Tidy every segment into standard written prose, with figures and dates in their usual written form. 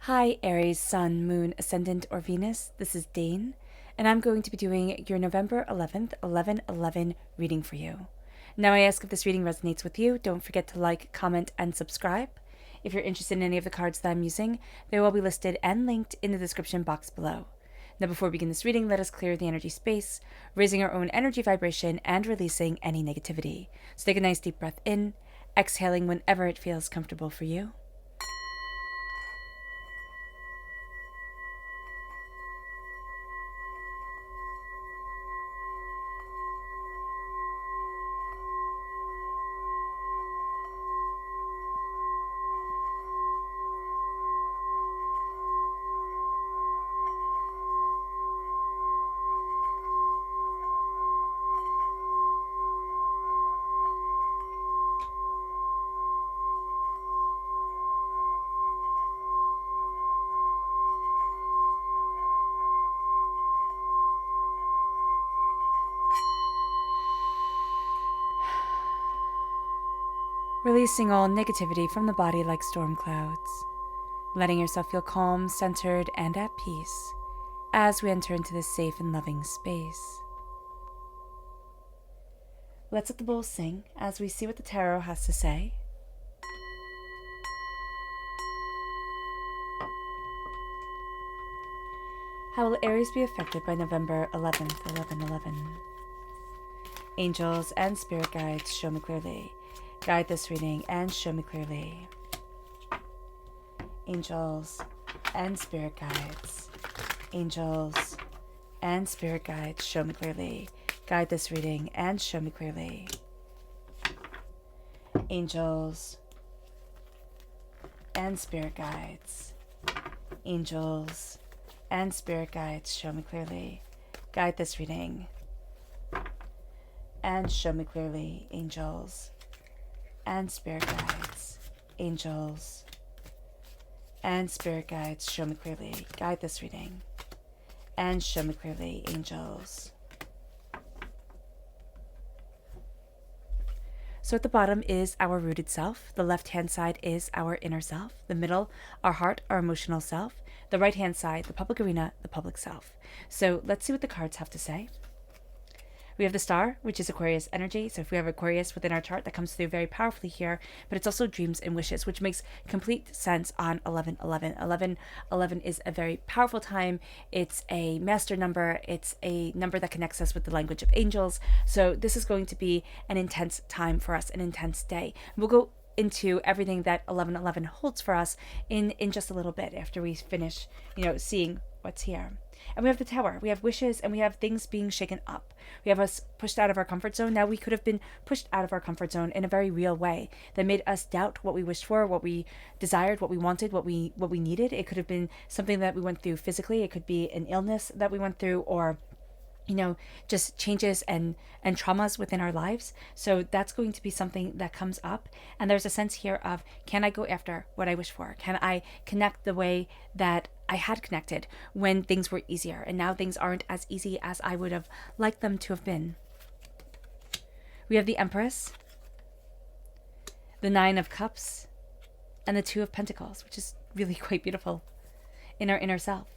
Hi, Aries, Sun, Moon, Ascendant, or Venus. This is Dane, and I'm going to be doing your November 11th, 11/11 reading for you. Now, I ask if this reading resonates with you, don't forget to like, comment, and subscribe. If you're interested in any of the cards that I'm using, they will be listed and linked in the description box below. Now, before we begin this reading, let us clear the energy space, raising our own energy vibration and releasing any negativity. So take a nice deep breath in, exhaling whenever it feels comfortable for you. Releasing all negativity from the body like storm clouds. Letting yourself feel calm, centered, and at peace as we enter into this safe and loving space. Let's let the bowl sing as we see what the tarot has to say. How will Aries be affected by November 11th, 11/11? Angels and spirit guides, show me clearly. Guide this reading and show me clearly. Angels and spirit guides. Angels and spirit guides, show me clearly. Guide this reading and show me clearly. Angels and spirit guides. Angels and spirit guides, show me clearly. Guide this reading and show me clearly. Angels and spirit guides. Angels and spirit guides, show me clearly. Guide this reading and show me clearly. Angels. So at the bottom is our rooted self. The left-hand side is our inner self. The middle, our heart, our emotional self. The right-hand side, the public arena, the public self. So let's see what the cards have to say. We have the star, which is Aquarius energy. So if we have Aquarius within our chart, that comes through very powerfully here, but it's also dreams and wishes, which makes complete sense on 11/11. 11/11 is a very powerful time. It's a master number. It's a number that connects us with the language of angels. So this is going to be an intense time for us, an intense day. We'll go into everything that 11/11 holds for us in just a little bit after we finish, seeing what's here. And we have the tower, we have wishes, and we have things being shaken up. We have us pushed out of our comfort zone. Now we could have been pushed out of our comfort zone in a very real way that made us doubt what we wished for, what we desired, what we wanted, what we needed. It could have been something that we went through physically. It could be an illness that we went through, or just changes and traumas within our lives. So that's going to be something that comes up. And there's a sense here of, can I go after what I wish for? Can I connect the way that I had connected when things were easier? And now things aren't as easy as I would have liked them to have been. We have the Empress, the Nine of Cups, and the Two of Pentacles, which is really quite beautiful in our inner self.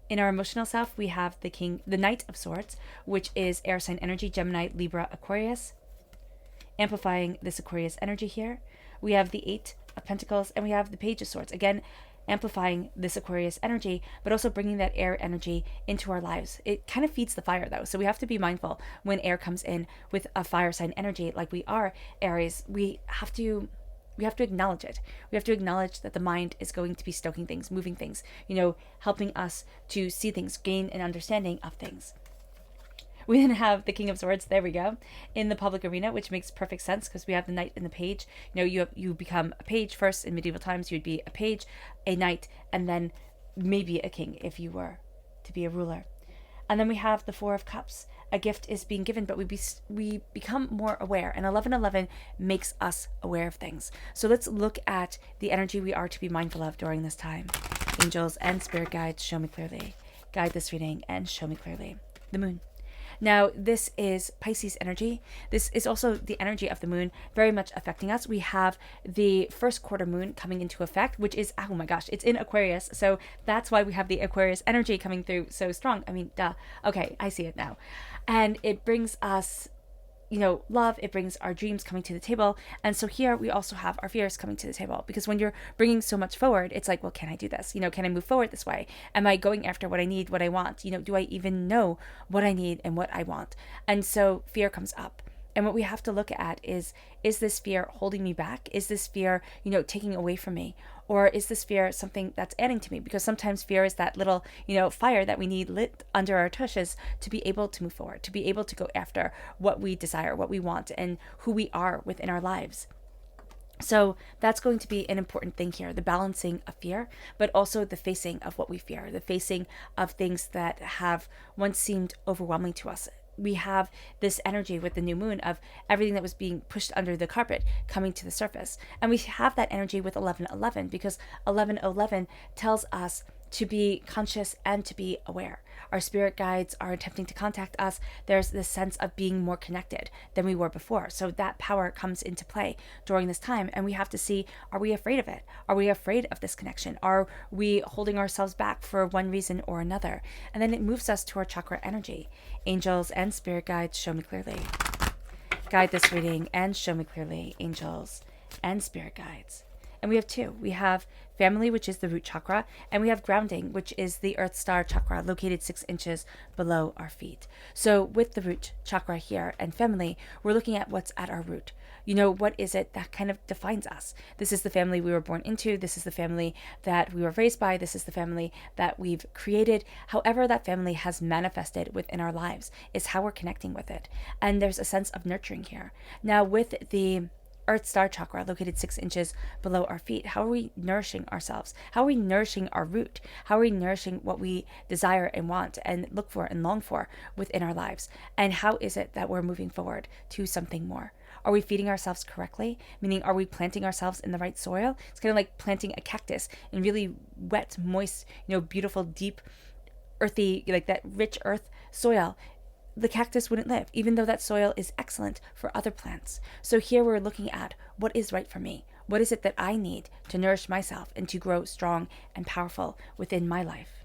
In our emotional self, we have the Knight of Swords, which is air sign energy, Gemini, Libra, Aquarius, amplifying this Aquarius energy here. We have the Eight of Pentacles, and we have the Page of Swords, again, amplifying this Aquarius energy, but also bringing that air energy into our lives. It kind of feeds the fire, though, so we have to be mindful when air comes in with a fire sign energy like we are, Aries. We have to acknowledge it. We have to acknowledge that the mind is going to be stoking things, moving things, helping us to see things, gain an understanding of things. We then have the King of Swords, there we go, in the public arena, which makes perfect sense because we have the Knight and the Page. You become a page first. In medieval times, you'd be a page, a knight, and then maybe a king if you were to be a ruler. And then we have the Four of Cups. A gift is being given, but we become more aware. And 11/11 makes us aware of things. So let's look at the energy we are to be mindful of during this time. Angels and spirit guides, show me clearly. Guide this reading and show me clearly. The Moon. Now, this is Pisces energy. This is also the energy of the moon, very much affecting us. We have the first quarter moon coming into effect, which is, oh my gosh, it's in Aquarius. So that's why we have the Aquarius energy coming through so strong. I mean, duh. Okay, I see it now. And it brings us love. It brings our dreams coming to the table. And so here we also have our fears coming to the table, because when you're bringing so much forward, it's like, well, can I do this? Can I move forward this way? Am I going after what I need, what I want? Do I even know what I need and what I want? And so fear comes up. And what we have to look at is this fear holding me back? Is this fear, taking away from me? Or is this fear something that's adding to me? Because sometimes fear is that little, fire that we need lit under our tushes to be able to move forward, to be able to go after what we desire, what we want, and who we are within our lives. So that's going to be an important thing here, the balancing of fear, but also the facing of what we fear, the facing of things that have once seemed overwhelming to us. We have this energy with the new moon of everything that was being pushed under the carpet coming to the surface. And we have that energy with 1111, because 1111 tells us to be conscious and to be aware. Our spirit guides are attempting to contact us. There's this sense of being more connected than we were before. So that power comes into play during this time. And we have to see, are we afraid of it? Are we afraid of this connection? Are we holding ourselves back for one reason or another? And then it moves us to our chakra energy. Angels and spirit guides, show me clearly. Guide this reading and show me clearly, angels and spirit guides. And we have two. We have family, which is the root chakra, and we have grounding, which is the earth star chakra, located 6 inches below our feet. So with the root chakra here and family, we're looking at what's at our root. What is it that kind of defines us? This is the family we were born into. This is the family that we were raised by. This is the family that we've created. However that family has manifested within our lives is how we're connecting with it. And there's a sense of nurturing here. Now with the Earth Star Chakra, located 6 inches below our feet, how are we nourishing ourselves? How are we nourishing our root? How are we nourishing what we desire and want and look for and long for within our lives? And how is it that we're moving forward to something more? Are we feeding ourselves correctly? Meaning, are we planting ourselves in the right soil? It's kind of like planting a cactus in really wet, moist, beautiful, deep, earthy, like that rich earth soil. The cactus wouldn't live, even though that soil is excellent for other plants. So here we're looking at what is right for me. What is it that I need to nourish myself and to grow strong and powerful within my life?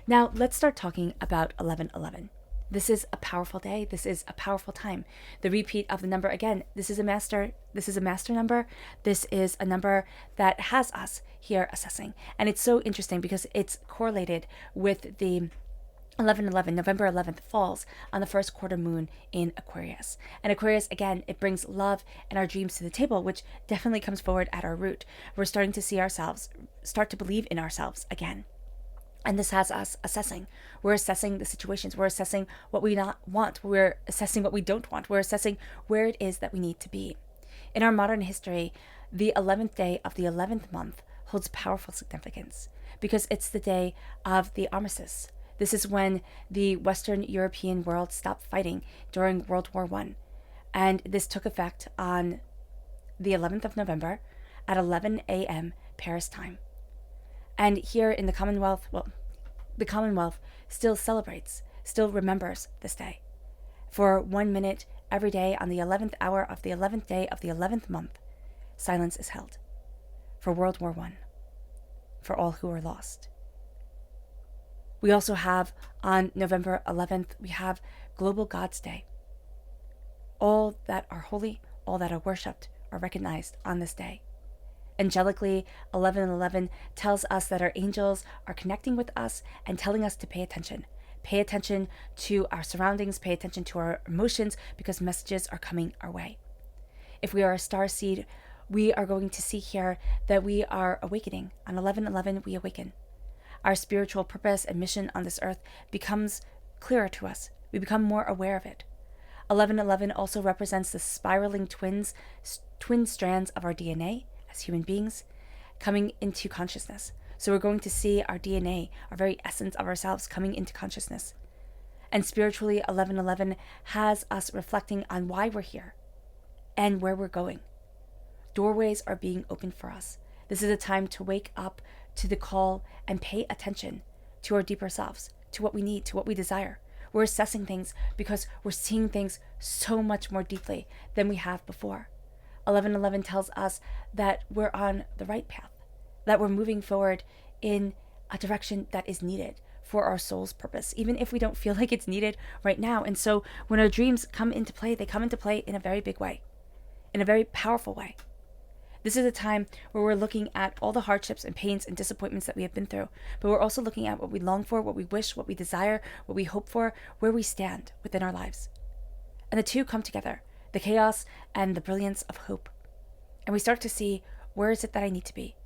Now, let's start talking about 1111. This is a powerful day. This is a powerful time. The repeat of the number, again, this is a master number. This is a number that has us here assessing. And it's so interesting because it's correlated with the 11/11, November 11th, falls on the first quarter moon in Aquarius. And Aquarius, again, it brings love and our dreams to the table, which definitely comes forward at our root. We're starting to see ourselves, start to believe in ourselves again. And this has us assessing. We're assessing the situations. We're assessing what we not want. We're assessing what we don't want. We're assessing where it is that we need to be. In our modern history, the 11th day of the 11th month holds powerful significance because it's the day of the armistice. This is when the Western European world stopped fighting during World War I. And this took effect on the 11th of November at 11 a.m. Paris time. And here in the Commonwealth, the Commonwealth still celebrates, still remembers this day. For 1 minute every day on the 11th hour of the 11th day of the 11th month, silence is held for World War I, for all who are lost. We also have on November 11th, we have Global Gods Day. All that are holy, all that are worshipped are recognized on this day. Angelically, 1111 tells us that our angels are connecting with us and telling us to pay attention. Pay attention to our surroundings, pay attention to our emotions, because messages are coming our way. If we are a star seed, we are going to see here that we are awakening. On 1111, we awaken. Our spiritual purpose and mission on this earth becomes clearer to us. We become more aware of it. 1111 also represents the spiraling twin strands of our DNA as human beings coming into consciousness. So we're going to see our DNA, our very essence of ourselves, coming into consciousness. And spiritually, 1111 has us reflecting on why we're here and where we're going. Doorways are being opened for us. This is a time to wake up to the call and pay attention to our deeper selves, to what we need, to what we desire. We're assessing things because we're seeing things so much more deeply than we have before. 1111 tells us that we're on the right path, that we're moving forward in a direction that is needed for our soul's purpose, even if we don't feel like it's needed right now. And so when our dreams come into play, they come into play in a very big way, in a very powerful way. This is a time where we're looking at all the hardships and pains and disappointments that we have been through, but we're also looking at what we long for, what we wish, what we desire, what we hope for, where we stand within our lives. And the two come together, the chaos and the brilliance of hope. And we start to see, where is it that I need to be?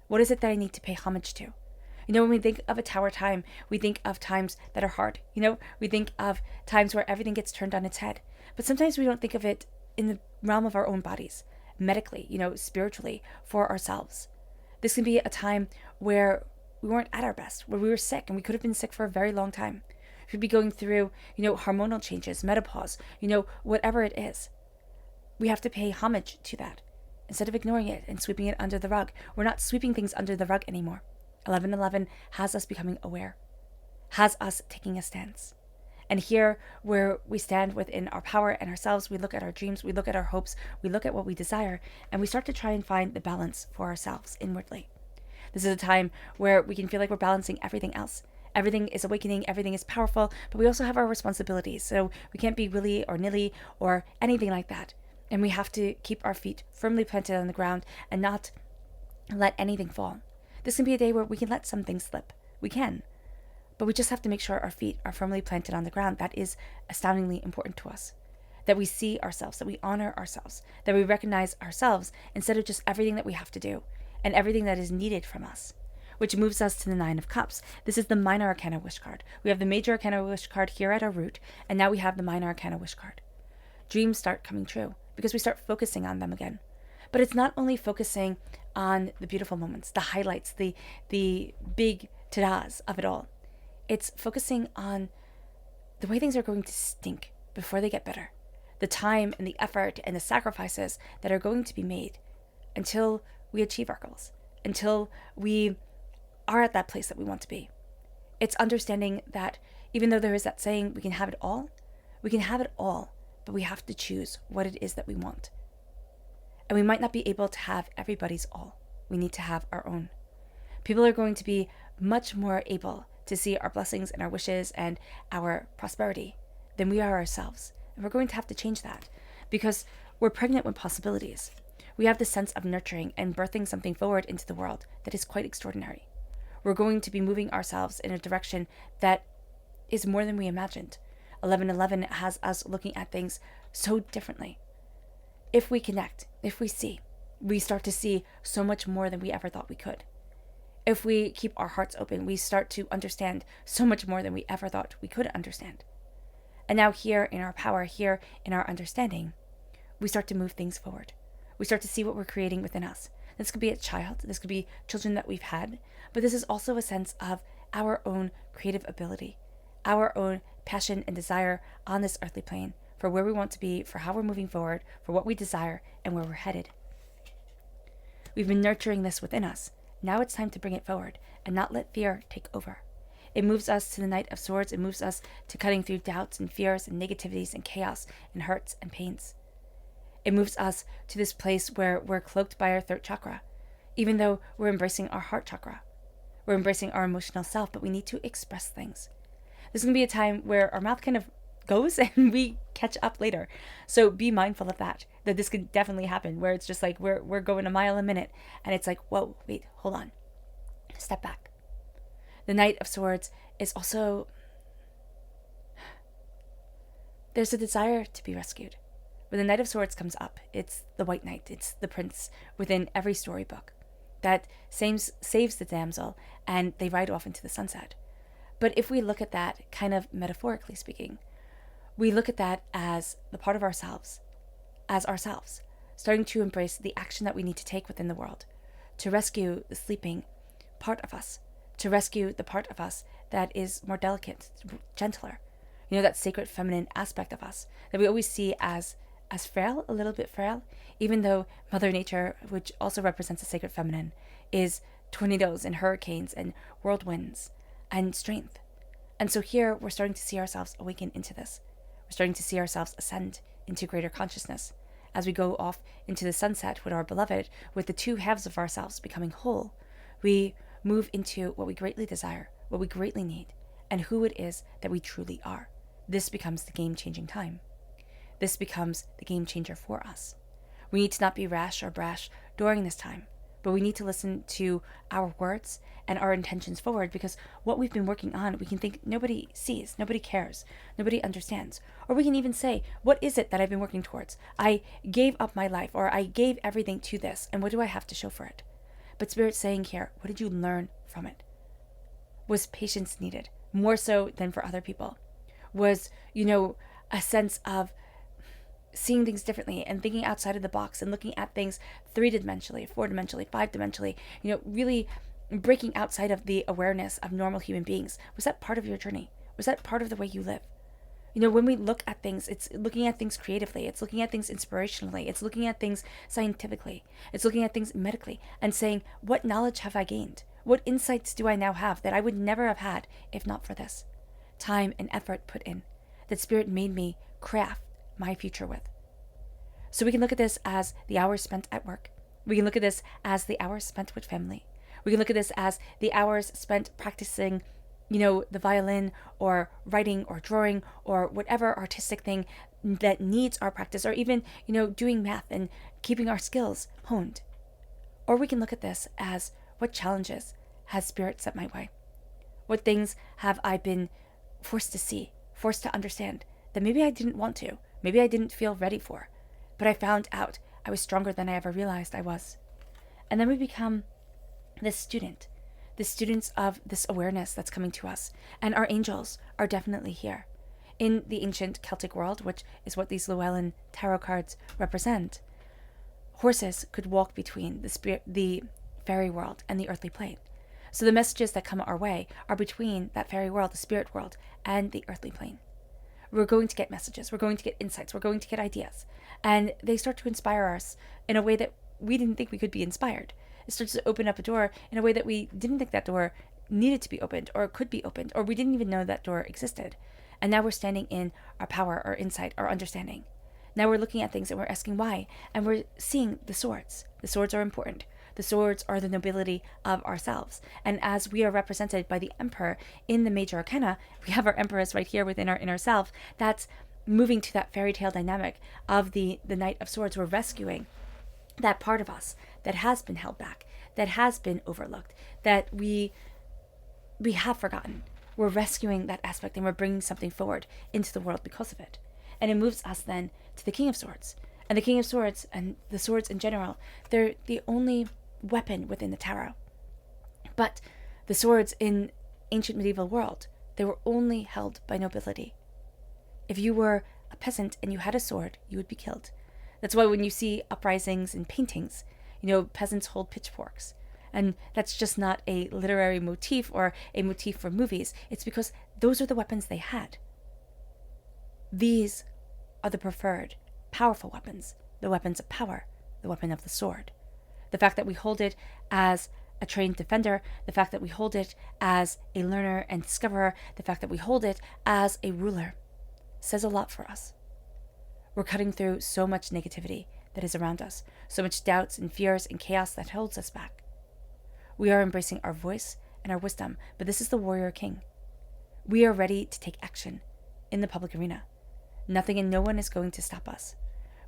What is it that I need to pay homage to? When we think of a tower time, we think of times that are hard. We think of times where everything gets turned on its head. But sometimes we don't think of it in the realm of our own bodies, medically, spiritually, for ourselves. This can be a time where we weren't at our best, where we were sick, and we could have been sick for a very long time. We could be going through, hormonal changes, menopause, whatever it is. We have to pay homage to that instead of ignoring it and sweeping it under the rug. We're not sweeping things under the rug anymore. 1111 has us becoming aware, has us taking a stance. And here, where we stand within our power and ourselves, we look at our dreams, we look at our hopes, we look at what we desire, and we start to try and find the balance for ourselves inwardly. This is a time where we can feel like we're balancing everything else. Everything is awakening, everything is powerful, but we also have our responsibilities. So we can't be willy or nilly or anything like that. And we have to keep our feet firmly planted on the ground and not let anything fall. This can be a day where we can let some things slip. We can. But we just have to make sure our feet are firmly planted on the ground. That is astoundingly important to us. That we see ourselves, that we honor ourselves, that we recognize ourselves instead of just everything that we have to do and everything that is needed from us. Which moves us to the Nine of Cups. This is the Minor Arcana Wish card. We have the Major Arcana Wish card here at our root, and now we have the Minor Arcana Wish card. Dreams start coming true because we start focusing on them again. But it's not only focusing on the beautiful moments, the highlights, the big ta-das of it all. It's focusing on the way things are going to stink before they get better. The time and the effort and the sacrifices that are going to be made until we achieve our goals, until we are at that place that we want to be. It's understanding that even though there is that saying, we can have it all, but we have to choose what it is that we want. And we might not be able to have everybody's all. We need to have our own. People are going to be much more able to see our blessings and our wishes and our prosperity than we are ourselves. And we're going to have to change that because we're pregnant with possibilities. We have the sense of nurturing and birthing something forward into the world that is quite extraordinary. We're going to be moving ourselves in a direction that is more than we imagined. 1111 has us looking at things so differently. If we connect, if we see, we start to see so much more than we ever thought we could. If we keep our hearts open, we start to understand so much more than we ever thought we could understand. And now here in our power, here in our understanding, we start to move things forward. We start to see what we're creating within us. This could be a child, this could be children that we've had, but this is also a sense of our own creative ability, our own passion and desire on this earthly plane for where we want to be, for how we're moving forward, for what we desire, and where we're headed. We've been nurturing this within us. Now it's time to bring it forward and not let fear take over. It moves us to the Knight of Swords. It moves us to cutting through doubts and fears and negativities and chaos and hurts and pains. It moves us to this place where we're cloaked by our throat chakra, even though we're embracing our heart chakra. We're embracing our emotional self, but we need to express things. This is going to be a time where our mouth kind of goes and we catch up later. So be mindful of that this could definitely happen, where it's just like we're going a mile a minute and it's like, whoa, wait, hold on. Step back. The Knight of Swords is also, there's a desire to be rescued. When the Knight of Swords comes up, it's the White Knight, it's the prince within every storybook that saves the damsel and they ride off into the sunset. But if we look at that kind of metaphorically speaking, we look at that as the part of ourselves, as ourselves, starting to embrace the action that we need to take within the world, to rescue the sleeping part of us, to rescue the part of us that is more delicate, gentler, that sacred feminine aspect of us that we always see as frail, a little bit frail, even though Mother Nature, which also represents the sacred feminine, is tornadoes and hurricanes and whirlwinds and strength. And so here we're starting to see ourselves awaken into this. We're starting to see ourselves ascend into greater consciousness as we go off into the sunset with our beloved, with the two halves of ourselves becoming whole. We move into what we greatly desire, what we greatly need, and who it is that we truly are. This becomes the game-changing time. This becomes the game changer for us. We need to not be rash or brash during this time, but we need to listen to our words and our intentions forward, because what we've been working on, we can think nobody sees, nobody cares, nobody understands. Or we can even say, what is it that I've been working towards? I gave up my life, or I gave everything to this, and what do I have to show for it? But Spirit's saying here, what did you learn from it? Was patience needed, more so than for other people? Was, a sense of seeing things differently and thinking outside of the box and looking at things 3-dimensionally, 4-dimensionally, 5-dimensionally, really breaking outside of the awareness of normal human beings? Was that part of your journey? Was that part of the way you live? When we look at things, it's looking at things creatively, it's looking at things inspirationally, it's looking at things scientifically, it's looking at things medically and saying, what knowledge have I gained? What insights do I now have that I would never have had if not for this? Time and effort put in, that Spirit made me craft my future with. So we can look at this as the hours spent at work. We can look at this as the hours spent with family. We can look at this as the hours spent practicing, the violin or writing or drawing or whatever artistic thing that needs our practice, or even, doing math and keeping our skills honed. Or we can look at this as, what challenges has Spirit set my way? What things have I been forced to see, forced to understand, that maybe I didn't want to, maybe I didn't feel ready for, but I found out I was stronger than I ever realized I was. And then we become the students of this awareness that's coming to us. And our angels are definitely here. In the ancient Celtic world, which is what these Llewellyn tarot cards represent, horses could walk between the fairy world and the earthly plane. So the messages that come our way are between that fairy world, the spirit world, and the earthly plane. We're going to get messages, we're going to get insights, we're going to get ideas. And they start to inspire us in a way that we didn't think we could be inspired. It starts to open up a door in a way that we didn't think that door needed to be opened or could be opened, or we didn't even know that door existed. And now we're standing in our power, our insight, our understanding. Now we're looking at things and we're asking why, and we're seeing the swords. The swords are important. The swords are the nobility of ourselves. And as we are represented by the Emperor in the major arcana, we have our Empress right here within our inner self. That's moving to that fairy tale dynamic of the Knight of Swords. We're rescuing that part of us that has been held back, that has been overlooked, that we have forgotten. We're rescuing that aspect and we're bringing something forward into the world because of it. And it moves us then to the King of Swords. And the King of Swords and the swords in general, they're the only weapon within the tarot. But the swords in ancient medieval world, they were only held by nobility. If you were a peasant and you had a sword, you would be killed. That's why when you see uprisings and paintings, peasants hold pitchforks. And that's just not a literary motif or a motif for movies. It's because those are the weapons they had. These are the preferred, powerful weapons, the weapons of power, the weapon of the sword. The fact that we hold it as a trained defender, the fact that we hold it as a learner and discoverer, the fact that we hold it as a ruler, says a lot for us. We're cutting through so much negativity that is around us, so much doubts and fears and chaos that holds us back. We are embracing our voice and our wisdom, but this is the warrior king. We are ready to take action in the public arena. Nothing and no one is going to stop us.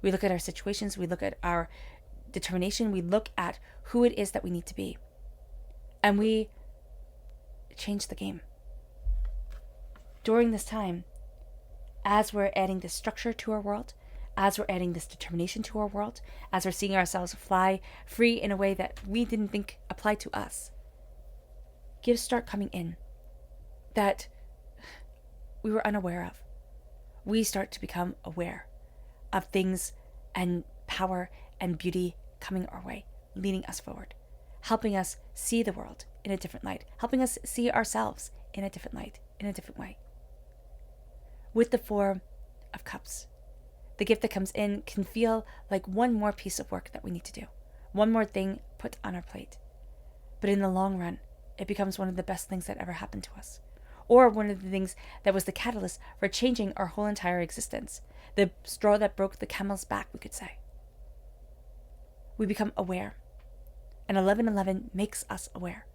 We look at our situations, we look at our determination, we look at who it is that we need to be. And we change the game. During this time, as we're adding this structure to our world, as we're adding this determination to our world, as we're seeing ourselves fly free in a way that we didn't think applied to us, gifts start coming in that we were unaware of. We start to become aware of things and power and beauty coming our way, leading us forward, helping us see the world in a different light, helping us see ourselves in a different light, in a different way. With the Four of Cups, the gift that comes in can feel like one more piece of work that we need to do, one more thing put on our plate. But in the long run, it becomes one of the best things that ever happened to us. or one of the things that was the catalyst for changing our whole entire existence. The straw that broke the camel's back, we could say. We become aware. And 1111 makes us aware.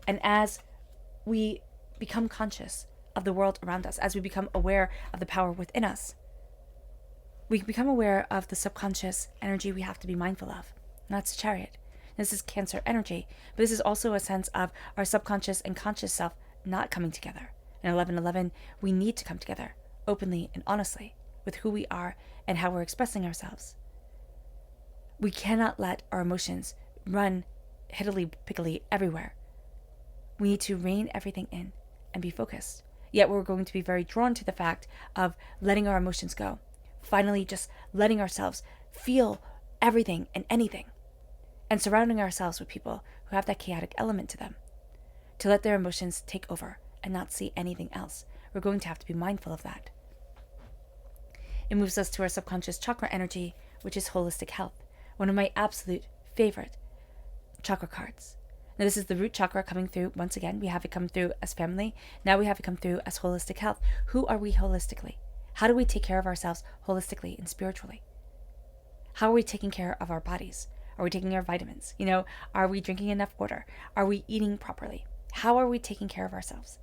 And as we become conscious of the world around us, as we become aware of the power within us, we become aware of the subconscious energy we have to be mindful of. And that's the Chariot. This is Cancer energy, but this is also a sense of our subconscious and conscious self not coming together. In 1111, we need to come together openly and honestly with who we are and how we're expressing ourselves. We cannot let our emotions run hiddly-pickly everywhere. We need to rein everything in and be focused. Yet we're going to be very drawn to the fact of letting our emotions go. Finally, just letting ourselves feel everything and anything. And surrounding ourselves with people who have that chaotic element to them. To let their emotions take over and not see anything else. We're going to have to be mindful of that. It moves us to our subconscious chakra energy, which is holistic health. One of my absolute favorite chakra cards. Now this is the root chakra coming through. Once again, we have it come through as family. Now we have it come through as holistic health. Who are we holistically? How do we take care of ourselves holistically and spiritually? How are we taking care of our bodies? Are we taking our vitamins? Are we drinking enough water? Are we eating properly? How are we taking care of ourselves?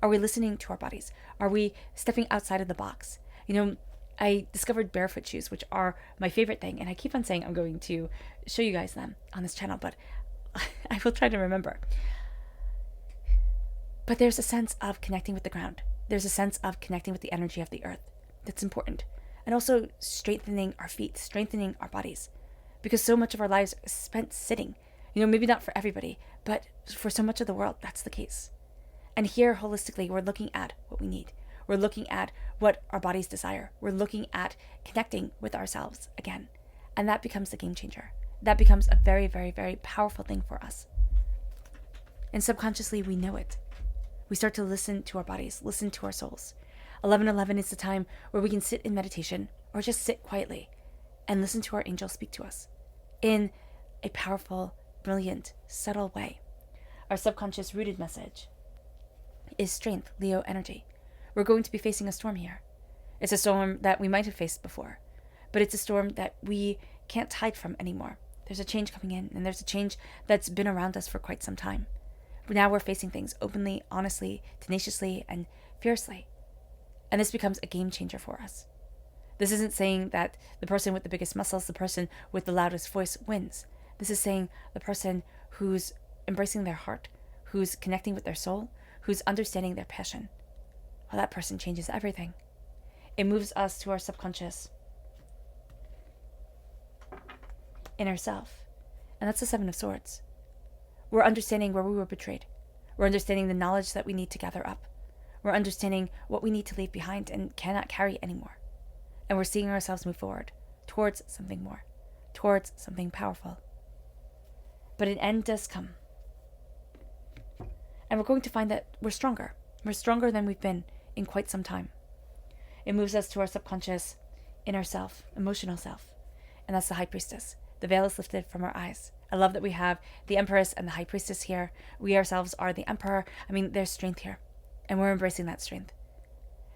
Are we listening to our bodies? Are we stepping outside of the box? I discovered barefoot shoes, which are my favorite thing. And I keep on saying I'm going to show you guys them on this channel, but I will try to remember. But there's a sense of connecting with the ground. There's a sense of connecting with the energy of the earth. That's important. And also strengthening our feet, strengthening our bodies. Because so much of our lives is spent sitting. Maybe not for everybody, but for so much of the world, that's the case. And here, holistically, we're looking at what we need. We're looking at what our bodies desire. We're looking at connecting with ourselves again. And that becomes the game changer. That becomes a very, very, very powerful thing for us. And subconsciously, we know it. We start to listen to our bodies, listen to our souls. 1111 is the time where we can sit in meditation or just sit quietly and listen to our angels speak to us in a powerful, brilliant, subtle way. Our subconscious rooted message is strength, Leo energy. We're going to be facing a storm here. It's a storm that we might have faced before, but it's a storm that we can't hide from anymore. There's a change coming in, and there's a change that's been around us for quite some time. But now we're facing things openly, honestly, tenaciously, and fiercely. And this becomes a game changer for us. This isn't saying that the person with the biggest muscles, the person with the loudest voice wins. This is saying the person who's embracing their heart, who's connecting with their soul, who's understanding their passion. Well, that person changes everything. It moves us to our subconscious inner self. And that's the Seven of Swords. We're understanding where we were betrayed. We're understanding the knowledge that we need to gather up. We're understanding what we need to leave behind and cannot carry anymore. And we're seeing ourselves move forward towards something more, towards something powerful. But an end does come. And we're going to find that we're stronger. We're stronger than we've been in quite some time. It moves us to our subconscious inner self, emotional self. And that's the High Priestess. The veil is lifted from our eyes. I love that we have the Empress and the High Priestess here. We ourselves are the Emperor. There's strength here. And we're embracing that strength.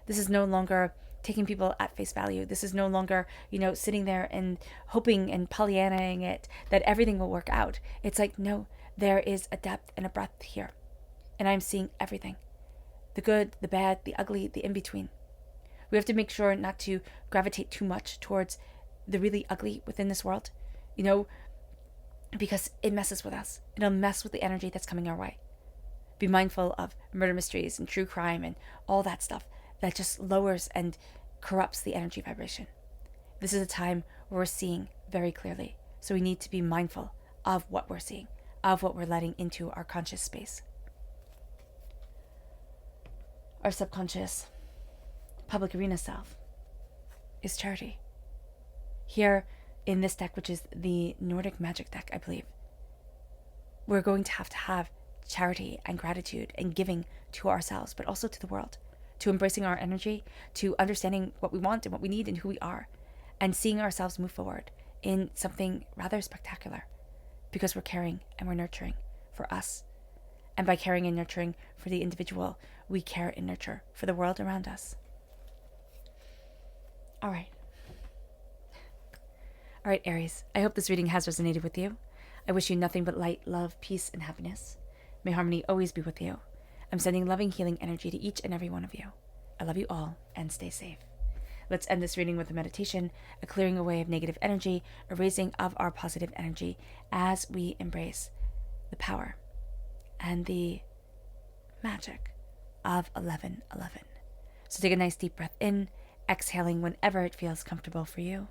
This is no longer taking people at face value. This is no longer, sitting there and hoping and Pollyannaing it that everything will work out. It's like, no, there is a depth and a breadth here. And I'm seeing everything. The good, the bad, the ugly, the in-between. We have to make sure not to gravitate too much towards the really ugly within this world, because it messes with us. It'll mess with the energy that's coming our way. Be mindful of murder mysteries and true crime and all that stuff that just lowers and corrupts the energy vibration. This is a time where we're seeing very clearly. So we need to be mindful of what we're seeing, of what we're letting into our conscious space. Our subconscious public arena self is charity. Here in this deck, which is the Nordic magic deck, I believe, we're going to have charity and gratitude and giving to ourselves, but also to the world, to embracing our energy, to understanding what we want and what we need and who we are, and seeing ourselves move forward in something rather spectacular because we're caring and we're nurturing for us And by caring and nurturing for the individual, we care and nurture for the world around us. All right. All right, Aries, I hope this reading has resonated with you. I wish you nothing but light, love, peace, and happiness. May harmony always be with you. I'm sending loving, healing energy to each and every one of you. I love you all, and stay safe. Let's end this reading with a meditation, a clearing away of negative energy, a raising of our positive energy as we embrace the power and the magic of 1111. So take a nice deep breath in, exhaling whenever it feels comfortable for you.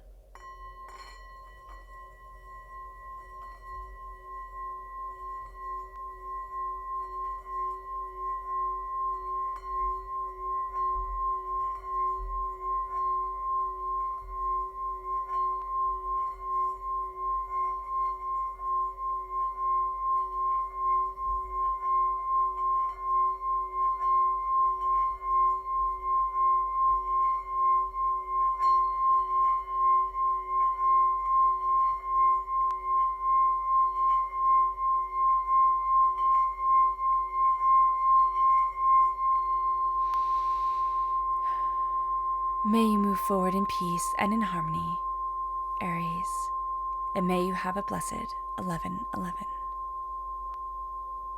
May you move forward in peace and in harmony, Aries, and may you have a blessed 1111.